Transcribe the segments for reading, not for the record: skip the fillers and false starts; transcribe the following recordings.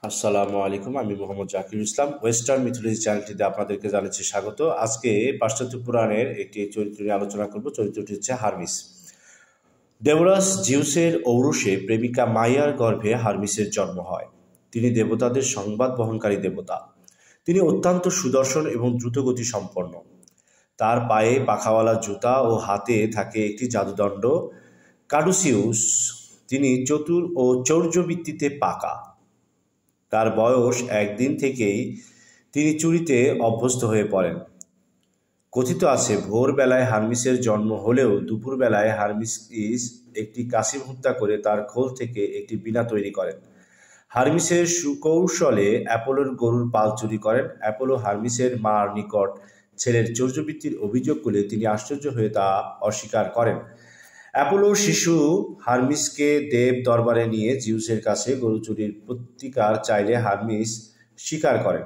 আসসালামু আলাইকুম। আমি মোহাম্মদ জাকির ইসলাম। ওয়েস্টার্ন মিথোলজি চ্যানেলটিতে আপনাদেরকে জানাচ্ছি স্বাগত। আজকে পাশ্চাত্য পুরাণের একটি চরিত্র নিয়ে আলোচনা করব। চরিত্রটি হচ্ছে হারমিস। দেবরাজ জিউসের ঔরসে প্রেমিকা মাইয়ার গর্ভে হারমিসের জন্ম হয়। তিনি দেবতাদের সংবাদ বহনকারী দেবতা। তিনি অত্যন্ত সুদর্শন এবং দ্রুতগতি সম্পন্ন। তার পায়ে পাখাওয়ালা জুতা ও হাতে থাকে একটি জাদুদণ্ড কাডুসিউস। তিনি চতুর ও চৌর্যবৃত্তিতে পাকা। তার বয়স একদিন থেকেই তিনি চুরিতে অভ্যস্ত হয়ে পড়েন। কথিত আছে ভোরবেলায় হারমিসের জন্ম হলেও দুপুরবেলায় হারমিস একটি কাসিম হত্যা করে তার খোল থেকে একটি বীণা তৈরি করেন। হারমিসের সুকৌশলে অ্যাপোলোর গরুর পাল চুরি করেন। অ্যাপোলো হারমিসের মার নিকট ছেলের চৌর্যবৃত্তির অভিযোগ করলে তিনি আশ্চর্য হয়ে তা অস্বীকার করেন। অ্যাপোলো শিশু হারমিসকে দেব দরবারে নিয়ে জিউসের কাছে গরু চুরির প্রতিকার চাইলে হারমিস স্বীকার করেন।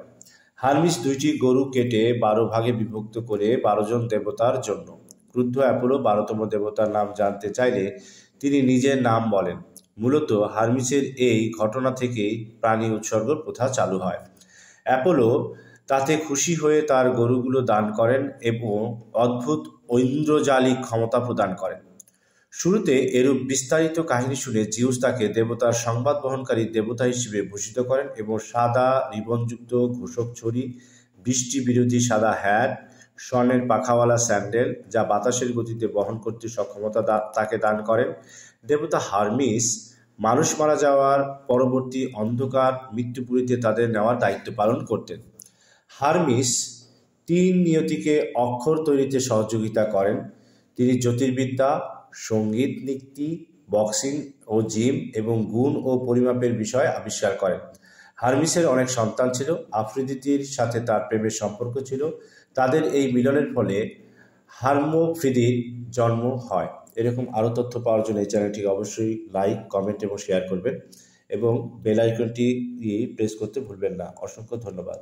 হারমিস 2টি গরু কেটে 12 ভাগে বিভক্ত করে 12 জন দেবতার জন্য। ক্রুদ্ধ অ্যাপোলো 12তম দেবতার নাম জানতে চাইলে তিনি নিজের নাম বলেন। মূলত হারমিসের এই ঘটনা থেকেই প্রাণী উৎসর্গ প্রথা চালু হয়। অ্যাপোলো তাতে খুশি হয়ে তার গরুগুলো দান করেন এবং অদ্ভুত ঐন্দ্রজালিক ক্ষমতা প্রদান করেন। শুরুতে এরূপ বিস্তারিত কাহিনী শুনে জিউস তাকে দেবতার সংবাদ বহনকারী দেবতা হিসেবে ভূষিত করেন এবং সাদা রিবনযুক্ত ঘোষক ছড়ি, বৃষ্টি বিরোধী সাদা হ্যাট, স্বর্ণের পাখাওয়ালা স্যান্ডেল যা বাতাসের গতিতে বহন করতে সক্ষমতা তাকে দান করেন। দেবতা হারমিস মানুষ মারা যাওয়ার পরবর্তী অন্ধকার মৃত্যুপুরীতে তাদের নেওয়ার দায়িত্ব পালন করতেন। হারমিস 3 নিয়তিকে অক্ষর তৈরিতে সহযোগিতা করেন। তিনি জ্যোতির্বিদ্যা, সঙ্গীত, নৃত্য, বক্সিং ও জিম এবং গুণ ও পরিমাপের বিষয় আবিষ্কার করেন। হারমিসের অনেক সন্তান ছিল। আফ্রোদিতির সাথে তার প্রেমের সম্পর্ক ছিল। তাদের এই মিলনের ফলে হারমোফ্রোদিত জন্ম হয়। এরকম আরও তথ্য পাওয়ার জন্য এই চ্যানেলটিকে অবশ্যই লাইক, কমেন্ট এবং শেয়ার করবেন এবং বেল আইকনটি প্রেস করতে ভুলবেন না। অসংখ্য ধন্যবাদ।